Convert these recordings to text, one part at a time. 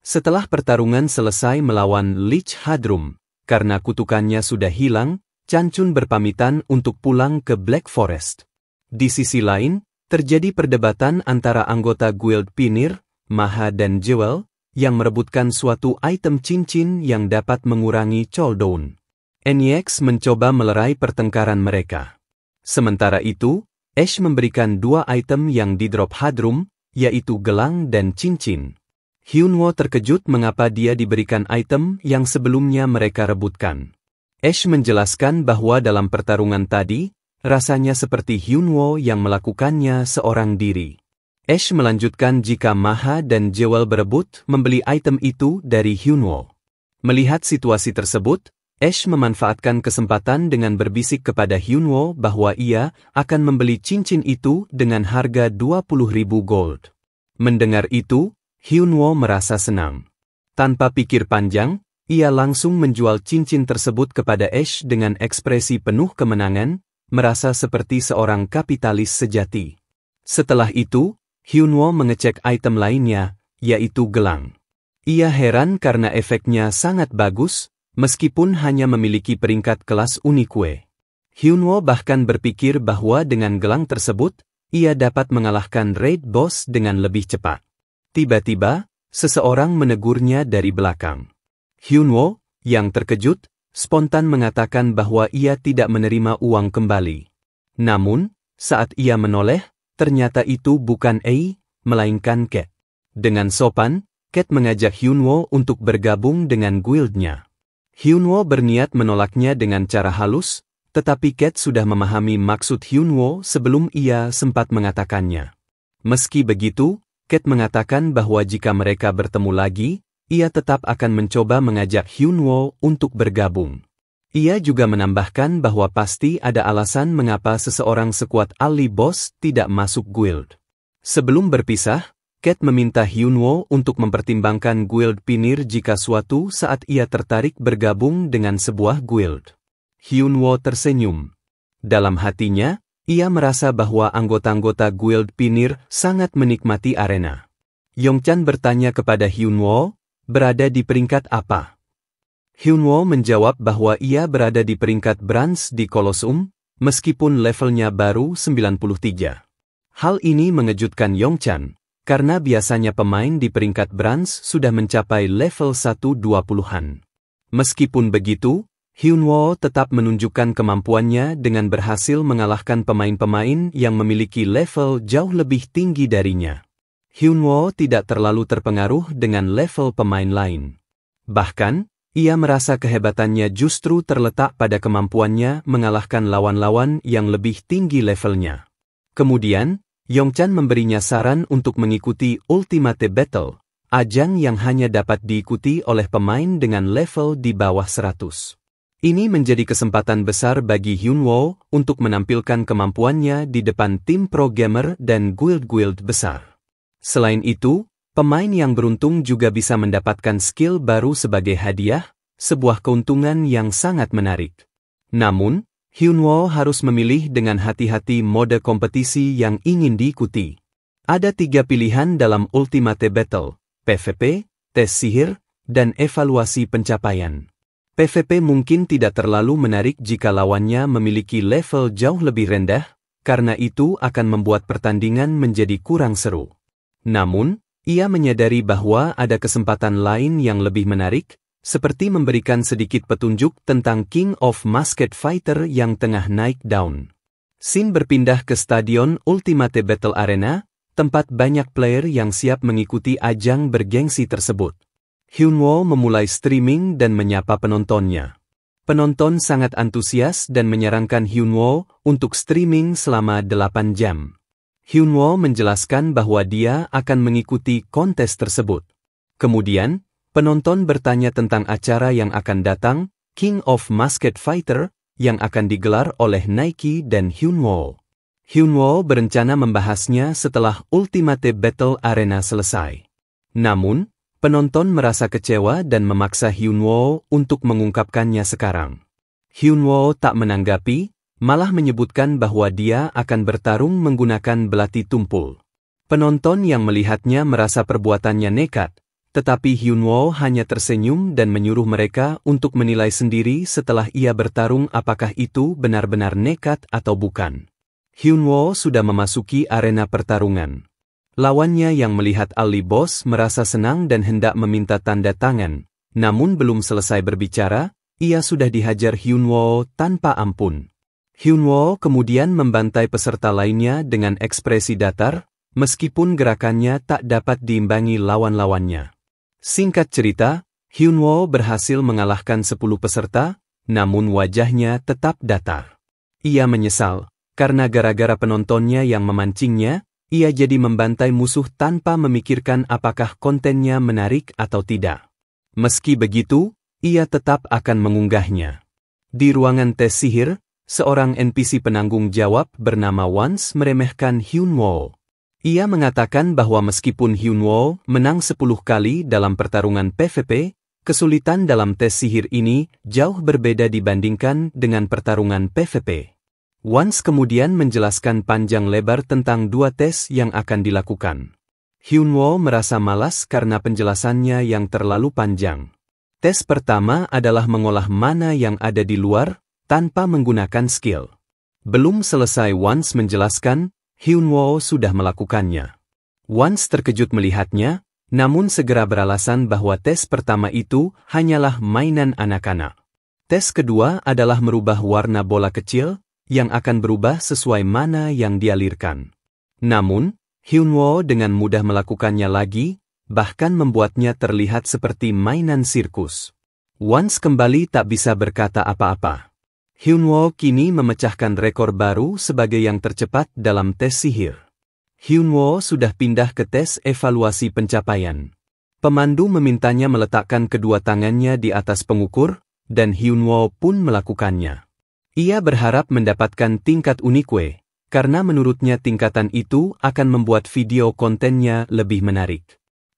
Setelah pertarungan selesai melawan Lich Hadrum, karena kutukannya sudah hilang, Chan Chun berpamitan untuk pulang ke Black Forest. Di sisi lain, terjadi perdebatan antara anggota Guild Pinir, Maha dan Jewel, yang merebutkan suatu item cincin yang dapat mengurangi cooldown. NYX mencoba melerai pertengkaran mereka. Sementara itu, Ash memberikan dua item yang didrop Hadrum, yaitu gelang dan cincin. Hyunwoo terkejut mengapa dia diberikan item yang sebelumnya mereka rebutkan. Ash menjelaskan bahwa dalam pertarungan tadi, rasanya seperti Hyunwoo yang melakukannya seorang diri. Ash melanjutkan jika Maha dan Jewel berebut membeli item itu dari Hyunwoo. Melihat situasi tersebut, Ash memanfaatkan kesempatan dengan berbisik kepada Hyunwoo bahwa ia akan membeli cincin itu dengan harga 20.000 gold. Mendengar itu, Hyunwoo merasa senang. Tanpa pikir panjang, ia langsung menjual cincin tersebut kepada Ash dengan ekspresi penuh kemenangan, merasa seperti seorang kapitalis sejati. Setelah itu, Hyunwoo mengecek item lainnya, yaitu gelang. Ia heran karena efeknya sangat bagus, meskipun hanya memiliki peringkat kelas unique. Hyunwoo bahkan berpikir bahwa dengan gelang tersebut, ia dapat mengalahkan raid boss dengan lebih cepat. Tiba-tiba, seseorang menegurnya dari belakang. Hyunwoo, yang terkejut, spontan mengatakan bahwa ia tidak menerima uang kembali. Namun, saat ia menoleh, ternyata itu bukan Ei, melainkan Cat. Dengan sopan, Cat mengajak Hyunwoo untuk bergabung dengan guildnya. Hyunwoo berniat menolaknya dengan cara halus, tetapi Cat sudah memahami maksud Hyunwoo sebelum ia sempat mengatakannya. Meski begitu, Cat mengatakan bahwa jika mereka bertemu lagi, ia tetap akan mencoba mengajak Hyunwoo untuk bergabung. Ia juga menambahkan bahwa pasti ada alasan mengapa seseorang sekuat Ali Boss tidak masuk guild. Sebelum berpisah, Cat meminta Hyunwoo untuk mempertimbangkan guild Pinir jika suatu saat ia tertarik bergabung dengan sebuah guild. Hyunwoo tersenyum. Dalam hatinya, ia merasa bahwa anggota-anggota guild Pinir sangat menikmati arena. Yongchan bertanya kepada Hyunwoo, berada di peringkat apa? Hyunwoo menjawab bahwa ia berada di peringkat bronze di Colosseum, meskipun levelnya baru 93. Hal ini mengejutkan Yongchan, karena biasanya pemain di peringkat bronze sudah mencapai level 120-an. Meskipun begitu, Hyunwoo tetap menunjukkan kemampuannya dengan berhasil mengalahkan pemain-pemain yang memiliki level jauh lebih tinggi darinya. Hyunwoo tidak terlalu terpengaruh dengan level pemain lain. Bahkan, ia merasa kehebatannya justru terletak pada kemampuannya mengalahkan lawan-lawan yang lebih tinggi levelnya. Kemudian, Yongchan memberinya saran untuk mengikuti Ultimate Battle, ajang yang hanya dapat diikuti oleh pemain dengan level di bawah 100. Ini menjadi kesempatan besar bagi Hyunwoo untuk menampilkan kemampuannya di depan tim pro gamer dan guild-guild besar. Selain itu, pemain yang beruntung juga bisa mendapatkan skill baru sebagai hadiah, sebuah keuntungan yang sangat menarik. Namun, Hyunwoo harus memilih dengan hati-hati mode kompetisi yang ingin diikuti. Ada 3 pilihan dalam Ultimate Battle, PvP, tes sihir, dan evaluasi pencapaian. PvP mungkin tidak terlalu menarik jika lawannya memiliki level jauh lebih rendah, karena itu akan membuat pertandingan menjadi kurang seru. Namun, ia menyadari bahwa ada kesempatan lain yang lebih menarik, seperti memberikan sedikit petunjuk tentang King of Masked Fighter yang tengah naik daun. Scene berpindah ke Stadion Ultimate Battle Arena, tempat banyak player yang siap mengikuti ajang bergengsi tersebut. Hyunwoo memulai streaming dan menyapa penontonnya. Penonton sangat antusias dan menyarankan Hyunwoo untuk streaming selama 8 jam. Hyunwoo menjelaskan bahwa dia akan mengikuti kontes tersebut. Kemudian, penonton bertanya tentang acara yang akan datang, King of Masked Fighter, yang akan digelar oleh Nike dan Hyunwoo. Hyunwoo berencana membahasnya setelah Ultimate Battle Arena selesai. Namun, penonton merasa kecewa dan memaksa Hyunwoo untuk mengungkapkannya sekarang. Hyunwoo tak menanggapi, malah menyebutkan bahwa dia akan bertarung menggunakan belati tumpul. Penonton yang melihatnya merasa perbuatannya nekat, tetapi Hyunwoo hanya tersenyum dan menyuruh mereka untuk menilai sendiri setelah ia bertarung apakah itu benar-benar nekat atau bukan. Hyunwoo sudah memasuki arena pertarungan. Lawannya yang melihat Ali Boss merasa senang dan hendak meminta tanda tangan, namun belum selesai berbicara, ia sudah dihajar Hyunwoo tanpa ampun. Hyunwoo kemudian membantai peserta lainnya dengan ekspresi datar, meskipun gerakannya tak dapat diimbangi lawan-lawannya. Singkat cerita, Hyunwoo berhasil mengalahkan 10 peserta, namun wajahnya tetap datar. Ia menyesal, karena gara-gara penontonnya yang memancingnya, ia jadi membantai musuh tanpa memikirkan apakah kontennya menarik atau tidak. Meski begitu, ia tetap akan mengunggahnya. Di ruangan tes sihir, seorang NPC penanggung jawab bernama Wans meremehkan Hyunwoo. Ia mengatakan bahwa meskipun Hyunwoo menang 10 kali dalam pertarungan PvP, kesulitan dalam tes sihir ini jauh berbeda dibandingkan dengan pertarungan PvP. Wans kemudian menjelaskan panjang lebar tentang 2 tes yang akan dilakukan. Hyunwoo merasa malas karena penjelasannya yang terlalu panjang. Tes pertama adalah mengolah mana yang ada di luar, tanpa menggunakan skill. Belum selesai Wans menjelaskan, Hyunwoo sudah melakukannya. Wans terkejut melihatnya, namun segera beralasan bahwa tes pertama itu hanyalah mainan anak-anak. Tes kedua adalah merubah warna bola kecil, yang akan berubah sesuai mana yang dialirkan. Namun, Hyunwoo dengan mudah melakukannya lagi, bahkan membuatnya terlihat seperti mainan sirkus. Wans kembali tak bisa berkata apa-apa. Hyunwoo kini memecahkan rekor baru sebagai yang tercepat dalam tes sihir. Hyunwoo sudah pindah ke tes evaluasi pencapaian. Pemandu memintanya meletakkan kedua tangannya di atas pengukur, dan Hyunwoo pun melakukannya. Ia berharap mendapatkan tingkat Unique, karena menurutnya tingkatan itu akan membuat video kontennya lebih menarik.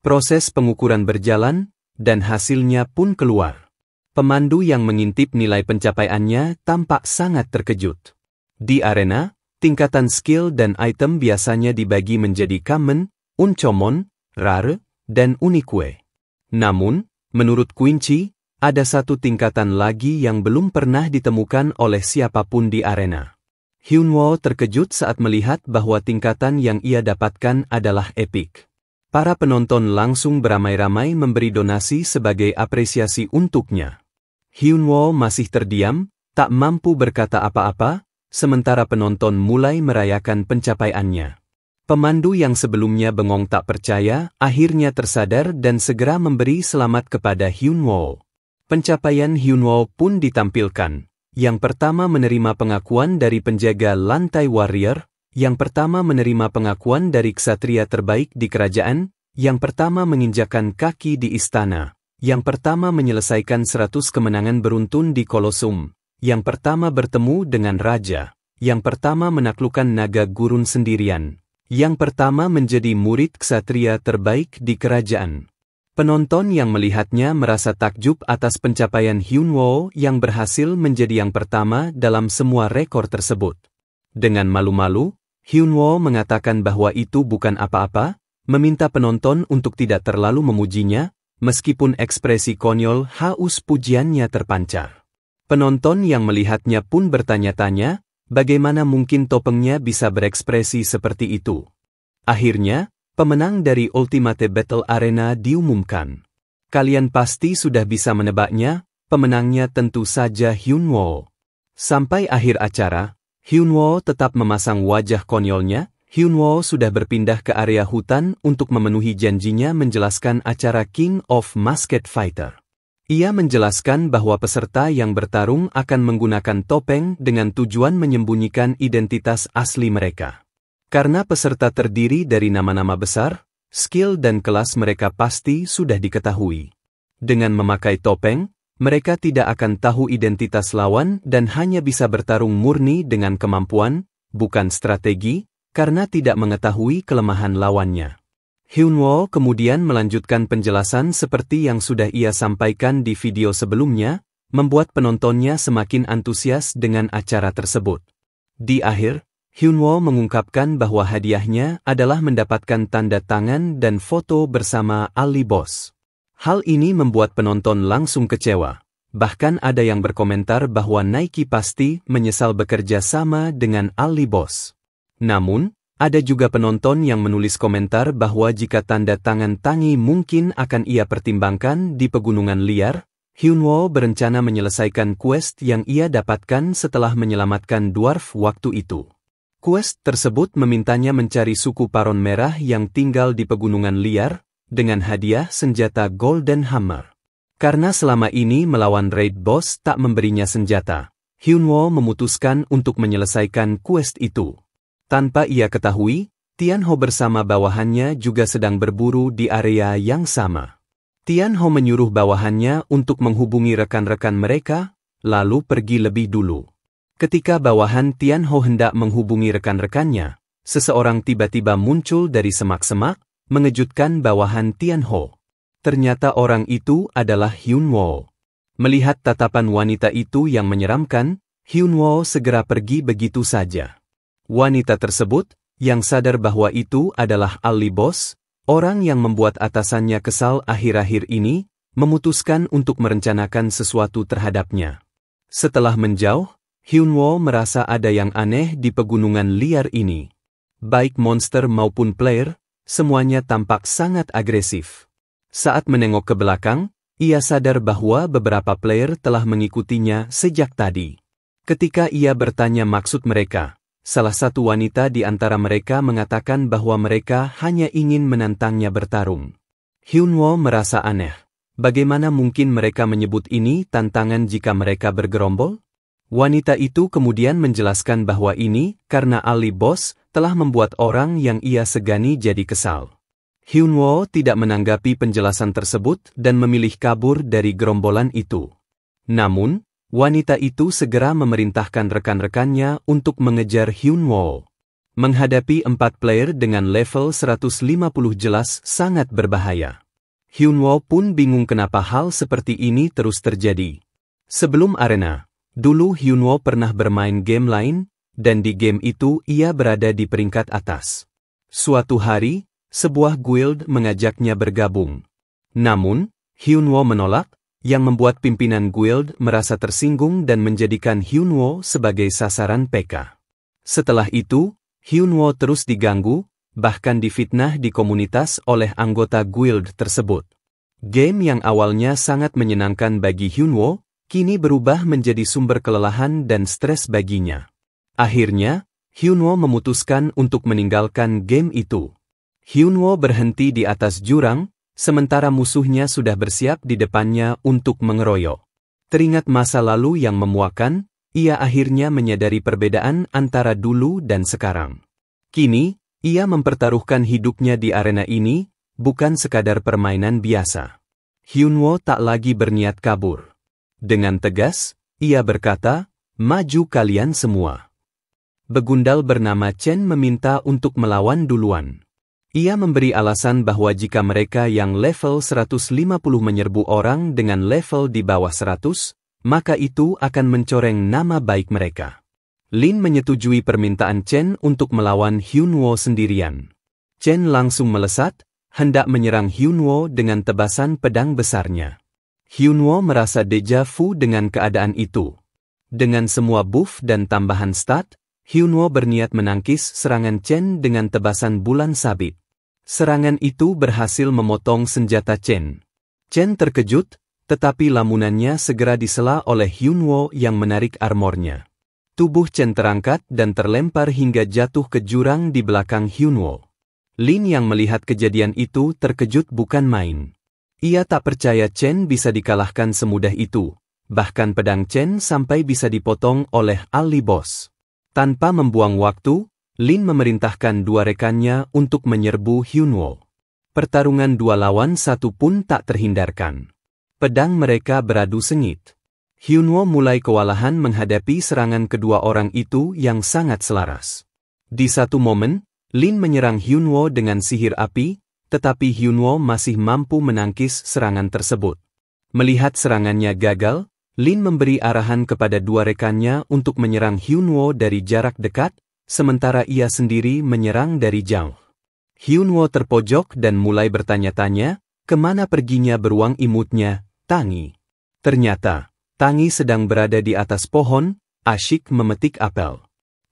Proses pengukuran berjalan, dan hasilnya pun keluar. Pemandu yang mengintip nilai pencapaiannya tampak sangat terkejut. Di arena, tingkatan skill dan item biasanya dibagi menjadi common, uncommon, rare, dan unique. Namun, menurut Quincy, ada satu tingkatan lagi yang belum pernah ditemukan oleh siapapun di arena. Hyunwoo terkejut saat melihat bahwa tingkatan yang ia dapatkan adalah epic. Para penonton langsung beramai-ramai memberi donasi sebagai apresiasi untuknya. Hyunwoo masih terdiam, tak mampu berkata apa-apa, sementara penonton mulai merayakan pencapaiannya. Pemandu yang sebelumnya bengong tak percaya, akhirnya tersadar dan segera memberi selamat kepada Hyunwoo. Pencapaian Hyunwoo pun ditampilkan. Yang pertama menerima pengakuan dari penjaga lantai warrior, yang pertama menerima pengakuan dari ksatria terbaik di kerajaan, yang pertama menginjakan kaki di istana. Yang pertama menyelesaikan 100 kemenangan beruntun di Kolosum, yang pertama bertemu dengan raja, yang pertama menaklukkan naga gurun sendirian, yang pertama menjadi murid ksatria terbaik di kerajaan. Penonton yang melihatnya merasa takjub atas pencapaian Hyunwoo yang berhasil menjadi yang pertama dalam semua rekor tersebut. Dengan malu-malu, Hyunwoo mengatakan bahwa itu bukan apa-apa, meminta penonton untuk tidak terlalu memujinya, meskipun ekspresi konyol haus pujiannya terpancar. Penonton yang melihatnya pun bertanya-tanya, bagaimana mungkin topengnya bisa berekspresi seperti itu. Akhirnya, pemenang dari Ultimate Battle Arena diumumkan. Kalian pasti sudah bisa menebaknya, pemenangnya tentu saja Hyunwoo. Sampai akhir acara, Hyunwoo tetap memasang wajah konyolnya. Hyunwoo sudah berpindah ke area hutan untuk memenuhi janjinya menjelaskan acara King of Masked Fighter. Ia menjelaskan bahwa peserta yang bertarung akan menggunakan topeng dengan tujuan menyembunyikan identitas asli mereka. Karena peserta terdiri dari nama-nama besar, skill dan kelas mereka pasti sudah diketahui. Dengan memakai topeng, mereka tidak akan tahu identitas lawan dan hanya bisa bertarung murni dengan kemampuan, bukan strategi, karena tidak mengetahui kelemahan lawannya. Hyunwoo kemudian melanjutkan penjelasan seperti yang sudah ia sampaikan di video sebelumnya, membuat penontonnya semakin antusias dengan acara tersebut. Di akhir, Hyunwoo mengungkapkan bahwa hadiahnya adalah mendapatkan tanda tangan dan foto bersama Ali Boss. Hal ini membuat penonton langsung kecewa. Bahkan ada yang berkomentar bahwa Nike pasti menyesal bekerja sama dengan Ali Boss. Namun, ada juga penonton yang menulis komentar bahwa jika tanda tangan Tangi mungkin akan ia pertimbangkan di pegunungan liar, Hyunwoo berencana menyelesaikan quest yang ia dapatkan setelah menyelamatkan dwarf waktu itu. Quest tersebut memintanya mencari suku Paron Merah yang tinggal di pegunungan liar, dengan hadiah senjata Golden Hammer. Karena selama ini melawan Raid Boss tak memberinya senjata, Hyunwoo memutuskan untuk menyelesaikan quest itu. Tanpa ia ketahui, Tianho bersama bawahannya juga sedang berburu di area yang sama. Tianho menyuruh bawahannya untuk menghubungi rekan-rekan mereka, lalu pergi lebih dulu. Ketika bawahan Tianho hendak menghubungi rekan-rekannya, seseorang tiba-tiba muncul dari semak-semak, mengejutkan bawahan Tianho. Ternyata orang itu adalah Hyunwoo. Melihat tatapan wanita itu yang menyeramkan, Hyunwoo segera pergi begitu saja. Wanita tersebut, yang sadar bahwa itu adalah Ali Boss, orang yang membuat atasannya kesal akhir-akhir ini, memutuskan untuk merencanakan sesuatu terhadapnya. Setelah menjauh, Hyunwoo merasa ada yang aneh di pegunungan liar ini. Baik monster maupun player, semuanya tampak sangat agresif. Saat menengok ke belakang, ia sadar bahwa beberapa player telah mengikutinya sejak tadi. Ketika ia bertanya maksud mereka, salah satu wanita di antara mereka mengatakan bahwa mereka hanya ingin menantangnya bertarung. Hyunwoo merasa aneh. Bagaimana mungkin mereka menyebut ini tantangan jika mereka bergerombol? Wanita itu kemudian menjelaskan bahwa ini karena Ali Boss telah membuat orang yang ia segani jadi kesal. Hyunwoo tidak menanggapi penjelasan tersebut dan memilih kabur dari gerombolan itu. Namun, wanita itu segera memerintahkan rekan-rekannya untuk mengejar Hyunwoo. Menghadapi 4 player dengan level 150 jelas sangat berbahaya. Hyunwoo pun bingung kenapa hal seperti ini terus terjadi. Sebelum arena, dulu Hyunwoo pernah bermain game lain, dan di game itu ia berada di peringkat atas. Suatu hari, sebuah guild mengajaknya bergabung. Namun, Hyunwoo menolak, yang membuat pimpinan guild merasa tersinggung dan menjadikan Hyunwoo sebagai sasaran PK. Setelah itu, Hyunwoo terus diganggu, bahkan difitnah di komunitas oleh anggota guild tersebut. Game yang awalnya sangat menyenangkan bagi Hyunwoo, kini berubah menjadi sumber kelelahan dan stres baginya. Akhirnya, Hyunwoo memutuskan untuk meninggalkan game itu. Hyunwoo berhenti di atas jurang, sementara musuhnya sudah bersiap di depannya untuk mengeroyok. Teringat masa lalu yang memuakkan, ia akhirnya menyadari perbedaan antara dulu dan sekarang. Kini, ia mempertaruhkan hidupnya di arena ini, bukan sekadar permainan biasa. Hyunwoo tak lagi berniat kabur. Dengan tegas, ia berkata, "Maju kalian semua." Begundal bernama Chen meminta untuk melawan duluan. Ia memberi alasan bahwa jika mereka yang level 150 menyerbu orang dengan level di bawah 100, maka itu akan mencoreng nama baik mereka. Lin menyetujui permintaan Chen untuk melawan Hyunwoo sendirian. Chen langsung melesat, hendak menyerang Hyunwoo dengan tebasan pedang besarnya. Hyunwoo merasa deja vu dengan keadaan itu. Dengan semua buff dan tambahan stat, Hyunwoo berniat menangkis serangan Chen dengan tebasan bulan sabit. Serangan itu berhasil memotong senjata Chen. Chen terkejut, tetapi lamunannya segera disela oleh Hyunwoo yang menarik armornya. Tubuh Chen terangkat dan terlempar hingga jatuh ke jurang di belakang Hyunwoo. Lin yang melihat kejadian itu terkejut bukan main. Ia tak percaya Chen bisa dikalahkan semudah itu, bahkan pedang Chen sampai bisa dipotong oleh Ali Boss. Tanpa membuang waktu, Lin memerintahkan 2 rekannya untuk menyerbu Hyunwoo. Pertarungan 2 lawan 1 pun tak terhindarkan. Pedang mereka beradu sengit. Hyunwoo mulai kewalahan menghadapi serangan kedua orang itu yang sangat selaras. Di satu momen, Lin menyerang Hyunwoo dengan sihir api, tetapi Hyunwoo masih mampu menangkis serangan tersebut. Melihat serangannya gagal, Lin memberi arahan kepada dua rekannya untuk menyerang Hyunwoo dari jarak dekat, sementara ia sendiri menyerang dari jauh. Hyunwoo terpojok dan mulai bertanya-tanya, kemana perginya beruang imutnya, Tangi. Ternyata, Tangi sedang berada di atas pohon, asyik memetik apel.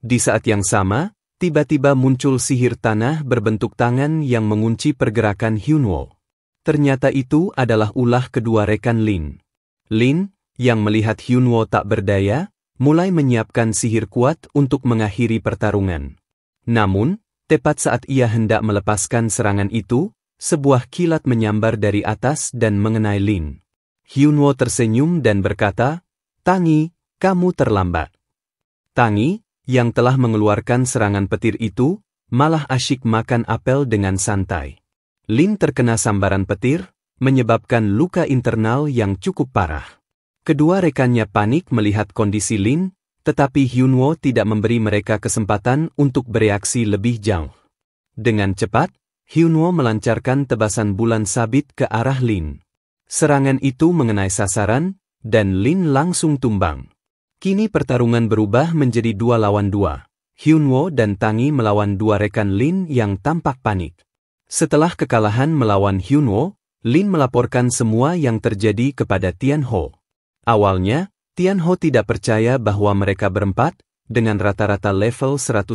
Di saat yang sama, tiba-tiba muncul sihir tanah berbentuk tangan yang mengunci pergerakan Hyunwoo. Ternyata itu adalah ulah kedua rekan Lin. Lin, yang melihat Hyunwoo tak berdaya, mulai menyiapkan sihir kuat untuk mengakhiri pertarungan. Namun, tepat saat ia hendak melepaskan serangan itu, sebuah kilat menyambar dari atas dan mengenai Lin. Hyunwoo tersenyum dan berkata, "Tangi, kamu terlambat." Tangi, yang telah mengeluarkan serangan petir itu, malah asyik makan apel dengan santai. Lin terkena sambaran petir, menyebabkan luka internal yang cukup parah. Kedua rekannya panik melihat kondisi Lin, tetapi Hyunwoo tidak memberi mereka kesempatan untuk bereaksi lebih jauh. Dengan cepat, Hyunwoo melancarkan tebasan bulan sabit ke arah Lin. Serangan itu mengenai sasaran, dan Lin langsung tumbang. Kini pertarungan berubah menjadi 2 lawan 2. Hyunwoo dan Tangi melawan dua rekan Lin yang tampak panik. Setelah kekalahan melawan Hyunwoo, Lin melaporkan semua yang terjadi kepada Tianho. Awalnya, Tianho tidak percaya bahwa mereka berempat, dengan rata-rata level 150,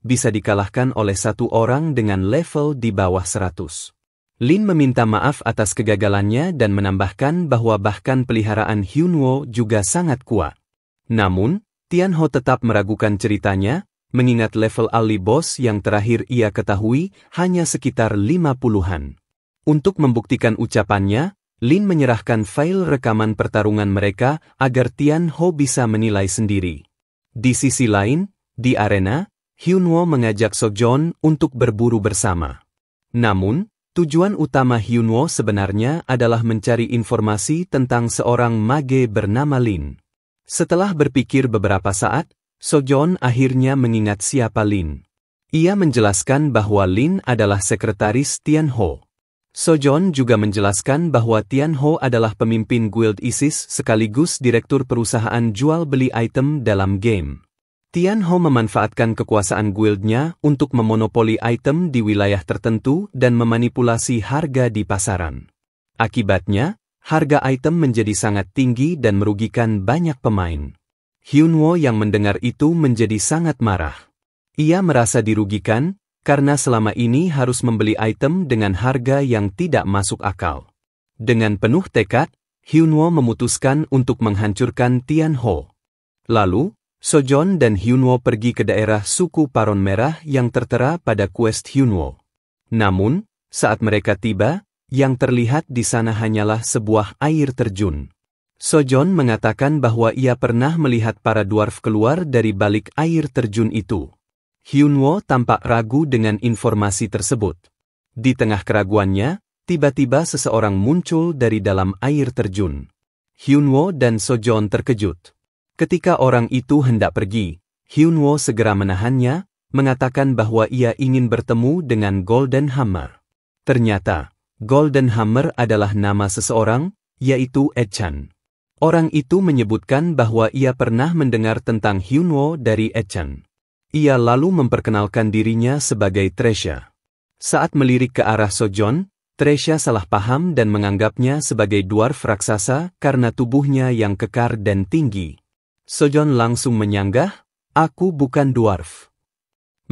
bisa dikalahkan oleh satu orang dengan level di bawah 100. Lin meminta maaf atas kegagalannya dan menambahkan bahwa bahkan peliharaan Hyunwoo juga sangat kuat. Namun, Tianho tetap meragukan ceritanya, mengingat level Ali Boss yang terakhir ia ketahui hanya sekitar 50-an. Untuk membuktikan ucapannya, Lin menyerahkan file rekaman pertarungan mereka agar Tianho bisa menilai sendiri. Di sisi lain, di arena, Hyunwoo mengajak Sojun untuk berburu bersama. Namun, tujuan utama Hyunwoo sebenarnya adalah mencari informasi tentang seorang mage bernama Lin. Setelah berpikir beberapa saat, Sojun akhirnya mengingat siapa Lin. Ia menjelaskan bahwa Lin adalah sekretaris Tianho. Sojun juga menjelaskan bahwa Tianho adalah pemimpin guild ISIS sekaligus direktur perusahaan jual beli item dalam game. Tianho memanfaatkan kekuasaan guildnya untuk memonopoli item di wilayah tertentu dan memanipulasi harga di pasaran. Akibatnya, harga item menjadi sangat tinggi dan merugikan banyak pemain. Hyunwoo yang mendengar itu menjadi sangat marah. Ia merasa dirugikan, karena selama ini harus membeli item dengan harga yang tidak masuk akal. Dengan penuh tekad, Hyunwoo memutuskan untuk menghancurkan Tianho. Lalu, Sojun dan Hyunwoo pergi ke daerah suku Paron Merah yang tertera pada quest Hyunwoo. Namun, saat mereka tiba, yang terlihat di sana hanyalah sebuah air terjun. Sojun mengatakan bahwa ia pernah melihat para dwarf keluar dari balik air terjun itu. Hyunwoo tampak ragu dengan informasi tersebut. Di tengah keraguannya, tiba-tiba seseorang muncul dari dalam air terjun. Hyunwoo dan Sojun terkejut. Ketika orang itu hendak pergi, Hyunwoo segera menahannya, mengatakan bahwa ia ingin bertemu dengan Golden Hammer. Ternyata, Golden Hammer adalah nama seseorang, yaitu Echan. Orang itu menyebutkan bahwa ia pernah mendengar tentang Hyunwoo dari Echan. Ia lalu memperkenalkan dirinya sebagai Tresha. Saat melirik ke arah Sojun, Tresha salah paham dan menganggapnya sebagai dwarf raksasa karena tubuhnya yang kekar dan tinggi. Sojun langsung menyanggah, "Aku bukan dwarf."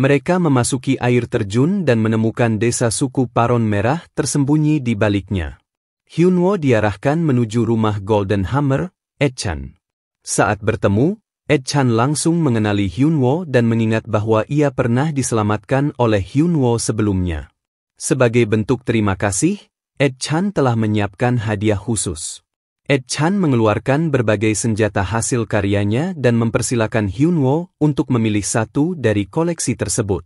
Mereka memasuki air terjun dan menemukan desa suku Paron Merah tersembunyi di baliknya. Hyunwoo diarahkan menuju rumah Golden Hammer, Echan. Saat bertemu, Echan langsung mengenali Hyunwoo dan mengingat bahwa ia pernah diselamatkan oleh Hyunwoo sebelumnya. Sebagai bentuk terima kasih, Echan telah menyiapkan hadiah khusus. Echan mengeluarkan berbagai senjata hasil karyanya dan mempersilakan Hyunwoo untuk memilih satu dari koleksi tersebut.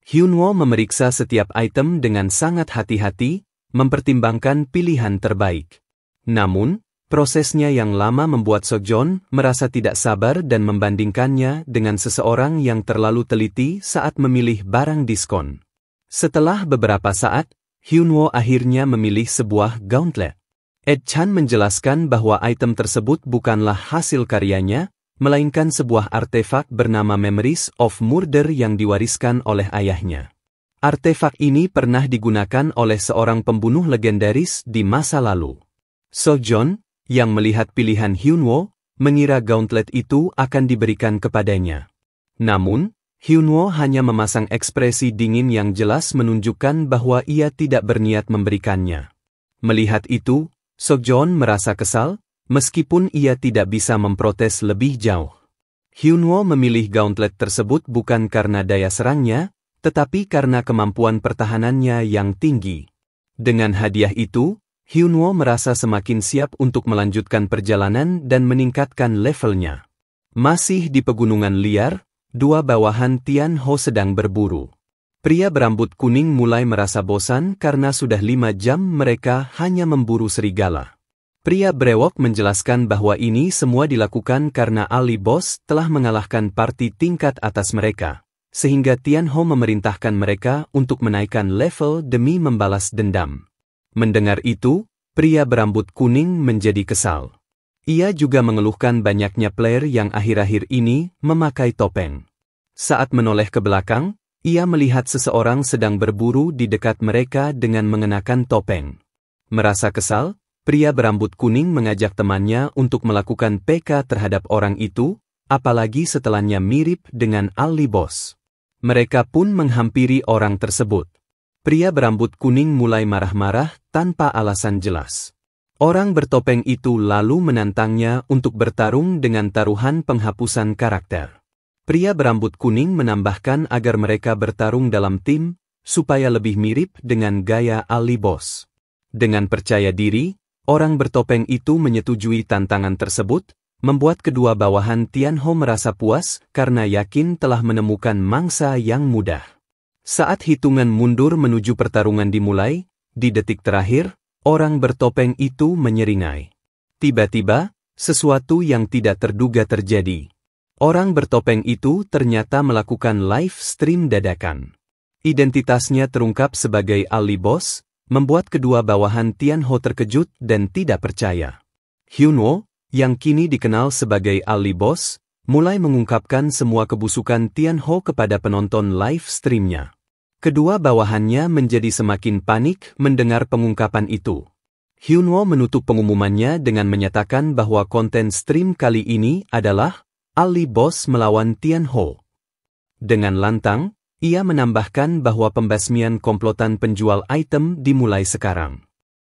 Hyunwoo memeriksa setiap item dengan sangat hati-hati, mempertimbangkan pilihan terbaik. Namun, prosesnya yang lama membuat Sojun merasa tidak sabar dan membandingkannya dengan seseorang yang terlalu teliti saat memilih barang diskon. Setelah beberapa saat, Hyunwoo akhirnya memilih sebuah gauntlet. Ed Chan menjelaskan bahwa item tersebut bukanlah hasil karyanya, melainkan sebuah artefak bernama Memories of Murder yang diwariskan oleh ayahnya. Artefak ini pernah digunakan oleh seorang pembunuh legendaris di masa lalu. Sojun, yang melihat pilihan Hyunwoo, mengira gauntlet itu akan diberikan kepadanya. Namun, Hyunwoo hanya memasang ekspresi dingin yang jelas menunjukkan bahwa ia tidak berniat memberikannya. Melihat itu, Sojun merasa kesal, meskipun ia tidak bisa memprotes lebih jauh. Hyunwoo memilih gauntlet tersebut bukan karena daya serangnya, tetapi karena kemampuan pertahanannya yang tinggi. Dengan hadiah itu, Hyunwoo merasa semakin siap untuk melanjutkan perjalanan dan meningkatkan levelnya. Masih di pegunungan liar, dua bawahan Tianho sedang berburu. Pria berambut kuning mulai merasa bosan karena sudah 5 jam mereka hanya memburu serigala. Pria brewok menjelaskan bahwa ini semua dilakukan karena Ali Boss telah mengalahkan parti tingkat atas mereka, sehingga Tianho memerintahkan mereka untuk menaikkan level demi membalas dendam. Mendengar itu, pria berambut kuning menjadi kesal. Ia juga mengeluhkan banyaknya player yang akhir-akhir ini memakai topeng. Saat menoleh ke belakang, ia melihat seseorang sedang berburu di dekat mereka dengan mengenakan topeng. Merasa kesal, pria berambut kuning mengajak temannya untuk melakukan PK terhadap orang itu, apalagi setelahnya mirip dengan Ali Boss. Mereka pun menghampiri orang tersebut. Pria berambut kuning mulai marah-marah tanpa alasan jelas. Orang bertopeng itu lalu menantangnya untuk bertarung dengan taruhan penghapusan karakter. Pria berambut kuning menambahkan agar mereka bertarung dalam tim, supaya lebih mirip dengan gaya Ali Boss. Dengan percaya diri, orang bertopeng itu menyetujui tantangan tersebut, membuat kedua bawahan Tianho merasa puas karena yakin telah menemukan mangsa yang mudah. Saat hitungan mundur menuju pertarungan dimulai, di detik terakhir, orang bertopeng itu menyeringai. Tiba-tiba, sesuatu yang tidak terduga terjadi. Orang bertopeng itu ternyata melakukan live stream dadakan. Identitasnya terungkap sebagai Ali Boss, membuat kedua bawahan Tianho terkejut dan tidak percaya. Hyunwoo, yang kini dikenal sebagai Ali Boss, mulai mengungkapkan semua kebusukan Tianho kepada penonton live streamnya. Kedua bawahannya menjadi semakin panik mendengar pengungkapan itu. Hyunwoo menutup pengumumannya dengan menyatakan bahwa konten stream kali ini adalah Ali Boss melawan Tianho. Dengan lantang, ia menambahkan bahwa pembasmian komplotan penjual item dimulai sekarang.